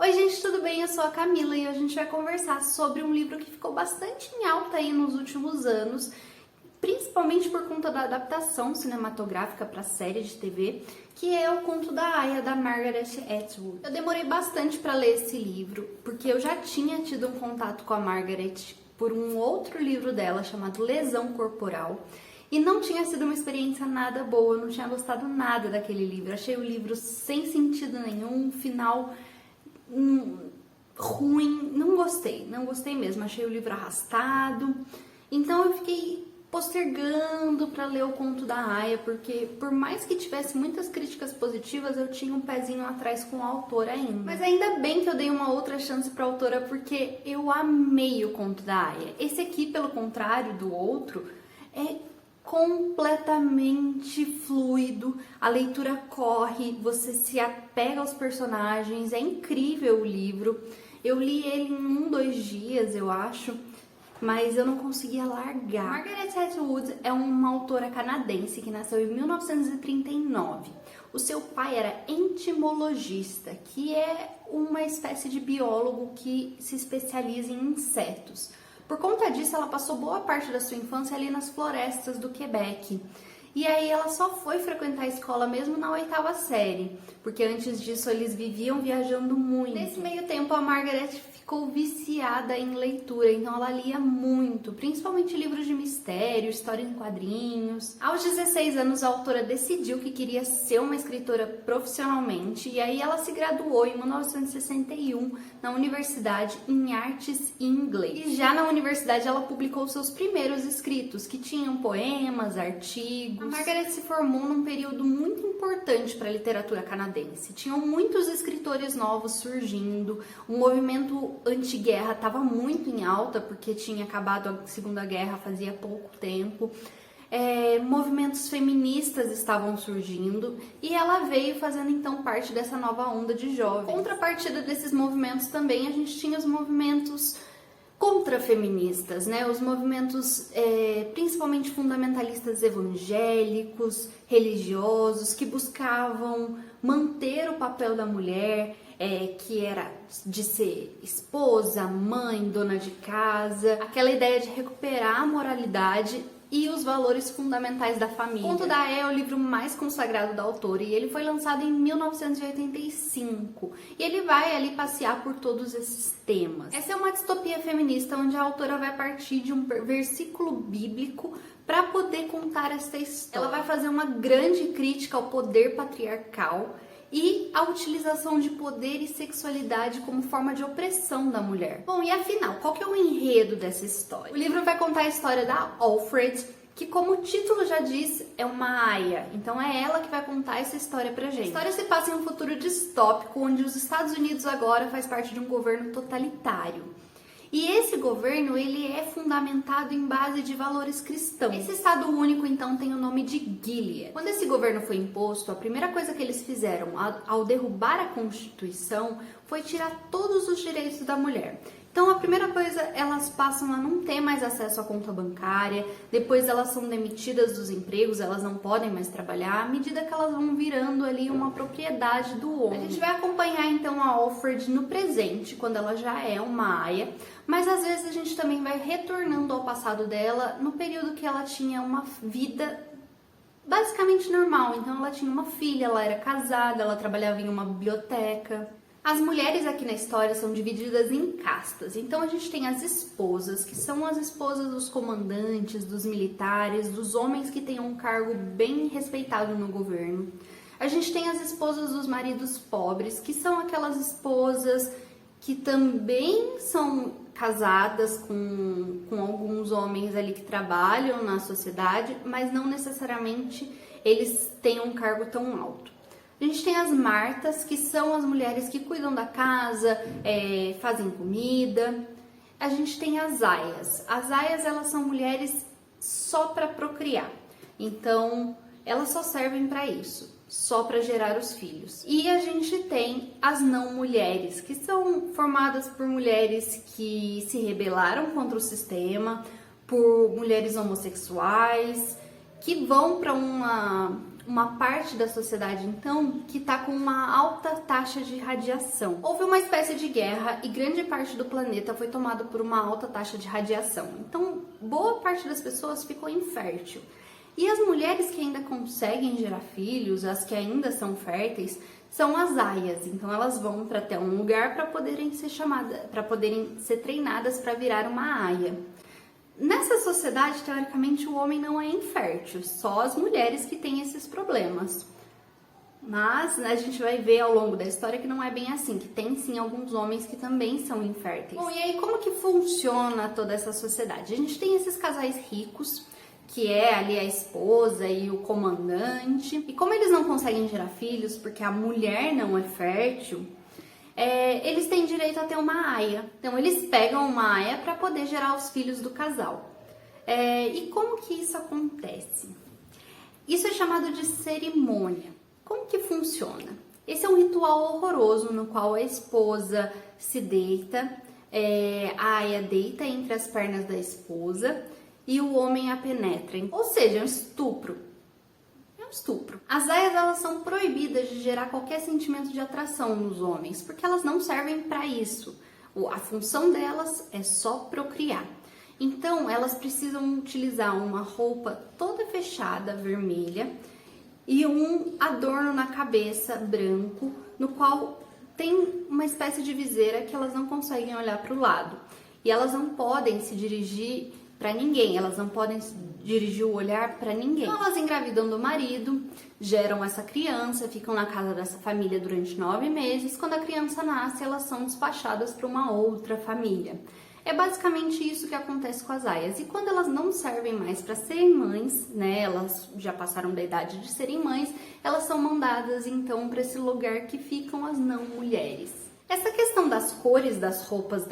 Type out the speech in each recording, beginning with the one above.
Oi gente, tudo bem? Eu sou a Camila e hoje a gente vai conversar sobre um livro que ficou bastante em alta aí nos últimos anos, principalmente por conta da adaptação cinematográfica para série de TV, que é O Conto da Aia, da Margaret Atwood. Eu demorei bastante para ler esse livro, porque eu já tinha tido um contato com a Margaret por um outro livro dela chamado Lesão Corporal, e não tinha sido uma experiência nada boa, eu não tinha gostado nada daquele livro. Achei o livro sem sentido nenhum, final ruim, não gostei mesmo, achei o livro arrastado. Então eu fiquei postergando para ler O Conto da Aia, porque por mais que tivesse muitas críticas positivas, eu tinha um pezinho atrás com a autora ainda. Mas ainda bem que eu dei uma outra chance para a autora, porque eu amei O Conto da Aia. Esse aqui, pelo contrário do outro, é completamente fluido, a leitura corre, você se apega aos personagens, é incrível o livro. Eu li ele em 2 dias, eu acho, mas eu não conseguia largar. Margaret Atwood é uma autora canadense que nasceu em 1939. O seu pai era entomologista, que é uma espécie de biólogo que se especializa em insetos. Por conta disso, ela passou boa parte da sua infância ali nas florestas do Quebec. E aí ela só foi frequentar a escola mesmo na 8ª série, porque antes disso eles viviam viajando muito. Nesse meio tempo, a Margaret ficou viciada em leitura, então ela lia muito, principalmente livros de mistério, história em quadrinhos. Aos 16 anos, a autora decidiu que queria ser uma escritora profissionalmente, e aí ela se graduou em 1961 na universidade em artes e inglês. E já na universidade ela publicou seus primeiros escritos, que tinham poemas, artigos. A Margaret se formou num período muito importante para a literatura canadense. Tinham muitos escritores novos surgindo, o movimento anti-guerra estava muito em alta, porque tinha acabado a Segunda Guerra fazia pouco tempo. Movimentos feministas estavam surgindo e ela veio fazendo então parte dessa nova onda de jovens. Contrapartida desses movimentos também a gente tinha os movimentos contrafeministas, né? Os movimentos principalmente fundamentalistas evangélicos, religiosos, que buscavam manter o papel da mulher, que era de ser esposa, mãe, dona de casa, aquela ideia de recuperar a moralidade e os valores fundamentais da família. O Conto da Aia é o livro mais consagrado da autora e ele foi lançado em 1985. E ele vai ali passear por todos esses temas. Essa é uma distopia feminista onde a autora vai partir de um versículo bíblico para poder contar essa história. Ela vai fazer uma grande crítica ao poder patriarcal e a utilização de poder e sexualidade como forma de opressão da mulher. Bom, e afinal, qual que é o enredo dessa história? O livro vai contar a história da Alfred, que como o título já diz, é uma aia. Então é ela que vai contar essa história pra gente. A história se passa em um futuro distópico, onde os Estados Unidos agora faz parte de um governo totalitário. E esse governo, ele é fundamentado em base de valores cristãos. Esse Estado único, então, tem o nome de Gilead. Quando esse governo foi imposto, a primeira coisa que eles fizeram ao derrubar a Constituição foi tirar todos os direitos da mulher. Então, a primeira coisa, elas passam a não ter mais acesso à conta bancária, depois elas são demitidas dos empregos, elas não podem mais trabalhar, à medida que elas vão virando ali uma propriedade do homem. A gente vai acompanhar, então, a Alfred no presente, quando ela já é uma aia, mas às vezes a gente também vai retornando ao passado dela, no período que ela tinha uma vida basicamente normal. Então, ela tinha uma filha, ela era casada, ela trabalhava em uma biblioteca. As mulheres aqui na história são divididas em castas, então a gente tem as esposas, que são as esposas dos comandantes, dos militares, dos homens que têm um cargo bem respeitado no governo. A gente tem as esposas dos maridos pobres, que são aquelas esposas que também são casadas com alguns homens ali que trabalham na sociedade, mas não necessariamente eles têm um cargo tão alto. A gente tem as Martas, que são as mulheres que cuidam da casa, fazem comida. A gente tem as Aias. As Aias, elas são mulheres só para procriar. Então, elas só servem para isso, só para gerar os filhos. E a gente tem as não mulheres, que são formadas por mulheres que se rebelaram contra o sistema, por mulheres homossexuais, que vão para uma parte da sociedade, então, que está com uma alta taxa de radiação. Houve uma espécie de guerra e grande parte do planeta foi tomado por uma alta taxa de radiação. Então, boa parte das pessoas ficou infértil. E as mulheres que ainda conseguem gerar filhos, as que ainda são férteis, são as aias. Então, elas vão para até um lugar para poderem ser chamadas, para poderem ser treinadas para virar uma aia. Nessa sociedade, teoricamente, o homem não é infértil, só as mulheres que têm esses problemas. Mas a gente vai ver ao longo da história que não é bem assim, que tem sim alguns homens que também são inférteis. Bom, e aí como que funciona toda essa sociedade? A gente tem esses casais ricos, que é ali a esposa e o comandante. E como eles não conseguem gerar filhos, porque a mulher não é fértil, eles têm direito a ter uma aia. Então, eles pegam uma aia para poder gerar os filhos do casal. E como que isso acontece? Isso é chamado de cerimônia. Como que funciona? Esse é um ritual horroroso no qual a esposa se deita, a aia deita entre as pernas da esposa e o homem a penetra. Ou seja, é um estupro. Estupro. As aias, elas são proibidas de gerar qualquer sentimento de atração nos homens, porque elas não servem para isso. A função delas é só procriar. Então, elas precisam utilizar uma roupa toda fechada, vermelha, e um adorno na cabeça, branco, no qual tem uma espécie de viseira que elas não conseguem olhar para o lado. E elas não podem se dirigir para ninguém, elas não podem dirigir o olhar para ninguém. Então elas engravidam do marido, geram essa criança, ficam na casa dessa família durante 9 meses. Quando a criança nasce, elas são despachadas para uma outra família. É basicamente isso que acontece com as aias. E quando elas não servem mais para serem mães, né, elas já passaram da idade de serem mães, elas são mandadas então para esse lugar que ficam as não mulheres. Essa questão das cores das roupas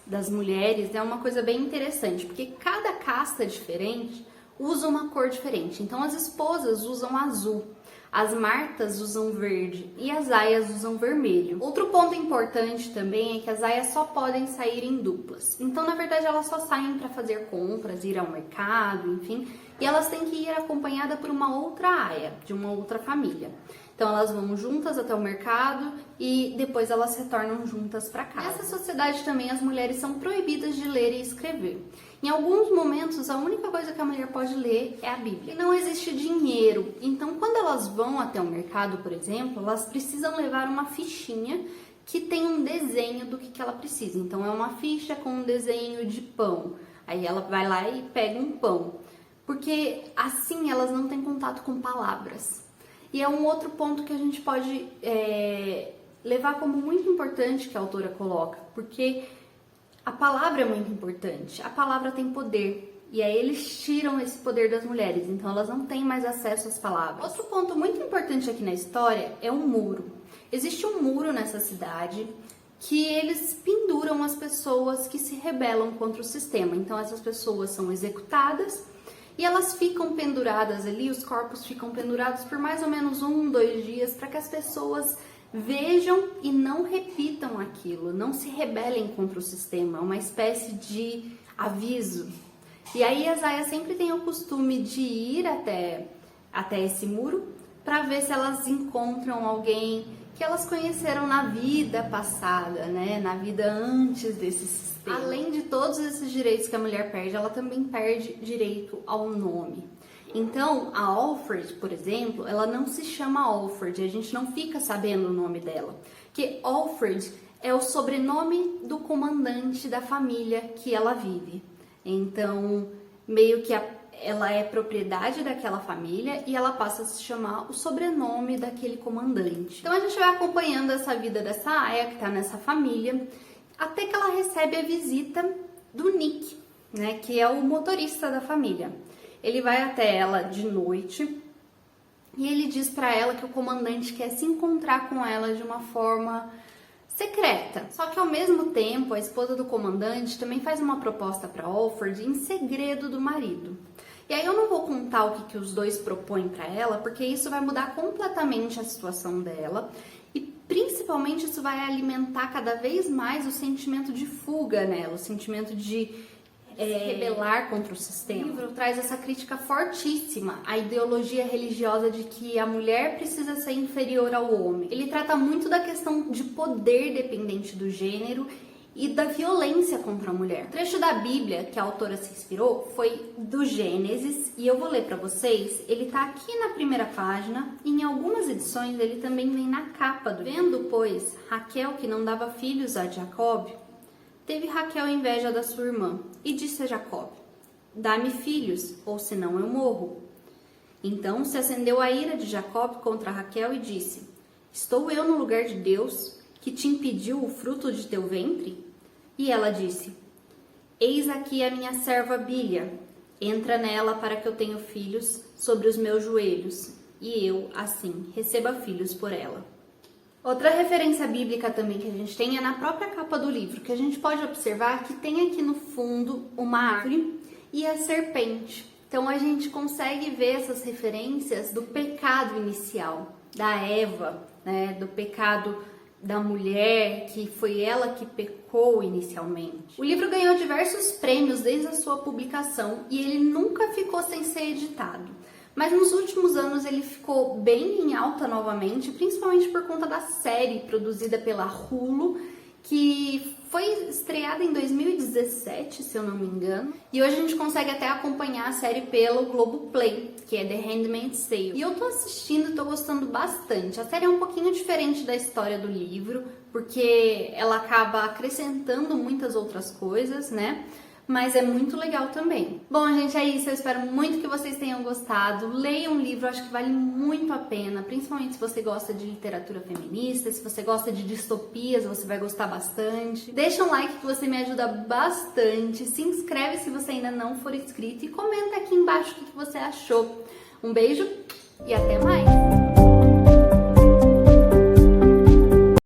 das mulheres é uma coisa bem interessante, porque cada casta diferente usa uma cor diferente. Então as esposas usam azul, as martas usam verde e as aias usam vermelho. Outro ponto importante também é que as aias só podem sair em duplas. Então, na verdade, elas só saem para fazer compras, ir ao mercado, enfim, e elas têm que ir acompanhadas por uma outra aia, de uma outra família. Então elas vão juntas até o mercado e depois elas retornam juntas para casa. Nessa sociedade também as mulheres são proibidas de ler e escrever. Em alguns momentos a única coisa que a mulher pode ler é a Bíblia. E não existe dinheiro. Então quando elas vão até o mercado, por exemplo, elas precisam levar uma fichinha que tem um desenho do que ela precisa. Então é uma ficha com um desenho de pão. Aí ela vai lá e pega um pão. Porque assim elas não têm contato com palavras. E é um outro ponto que a gente pode levar como muito importante que a autora coloca, porque a palavra é muito importante, a palavra tem poder, e aí eles tiram esse poder das mulheres, então elas não têm mais acesso às palavras. Outro ponto muito importante aqui na história é um muro. Existe um muro nessa cidade que eles penduram as pessoas que se rebelam contra o sistema, então essas pessoas são executadas. E elas ficam penduradas ali, os corpos ficam pendurados por mais ou menos 1, 2 dias para que as pessoas vejam e não repitam aquilo, não se rebelem contra o sistema, uma espécie de aviso. E aí as aias sempre têm o costume de ir até esse muro para ver se elas encontram alguém que elas conheceram na vida passada, né? Na vida antes desse sistema. Além de todos esses direitos que a mulher perde, ela também perde direito ao nome. Então, a Alfred, por exemplo, ela não se chama Alfred, a gente não fica sabendo o nome dela. Porque Alfred é o sobrenome do comandante da família que ela vive. Então, meio que ela é propriedade daquela família e ela passa a se chamar o sobrenome daquele comandante. Então a gente vai acompanhando essa vida dessa aia que tá nessa família, até que ela recebe a visita do Nick, né, que é o motorista da família. Ele vai até ela de noite e ele diz pra ela que o comandante quer se encontrar com ela de uma forma secreta. Só que ao mesmo tempo, a esposa do comandante também faz uma proposta para Alfred em segredo do marido. E aí eu não vou contar o que os dois propõem para ela, porque isso vai mudar completamente a situação dela e principalmente isso vai alimentar cada vez mais o sentimento de fuga nela, o sentimento de se rebelar contra o sistema. O livro traz essa crítica fortíssima à ideologia religiosa de que a mulher precisa ser inferior ao homem. Ele trata muito da questão de poder dependente do gênero e da violência contra a mulher. O trecho da Bíblia que a autora se inspirou foi do Gênesis, e eu vou ler para vocês. Ele tá aqui na primeira página, e em algumas edições ele também vem na capa do livro. Vendo, pois, Raquel que não dava filhos a Jacob, teve Raquel inveja da sua irmã, e disse a Jacob: dá-me filhos, ou senão eu morro. Então se acendeu a ira de Jacob contra Raquel e disse: estou eu no lugar de Deus, que te impediu o fruto de teu ventre? E ela disse: eis aqui a minha serva Bilha, entra nela para que eu tenha filhos sobre os meus joelhos, e eu, assim, receba filhos por ela. Outra referência bíblica também que a gente tem é na própria capa do livro, que a gente pode observar que tem aqui no fundo uma árvore e a serpente. Então a gente consegue ver essas referências do pecado inicial, da Eva, né, do pecado da mulher, que foi ela que pecou inicialmente. O livro ganhou diversos prêmios desde a sua publicação e ele nunca ficou sem ser editado. Mas nos últimos anos ele ficou bem em alta novamente, principalmente por conta da série produzida pela Hulu, que foi estreada em 2017, se eu não me engano. E hoje a gente consegue até acompanhar a série pelo Globoplay, que é The Handmaid's Tale. E eu tô assistindo e tô gostando bastante. A série é um pouquinho diferente da história do livro, porque ela acaba acrescentando muitas outras coisas, né? Mas é muito legal também. Bom, gente, é isso. Eu espero muito que vocês tenham gostado. Leiam um livro, acho que vale muito a pena, principalmente se você gosta de literatura feminista, se você gosta de distopias, você vai gostar bastante. Deixa um like que você me ajuda bastante. Se inscreve se você ainda não for inscrito e comenta aqui embaixo o que você achou. Um beijo e até mais!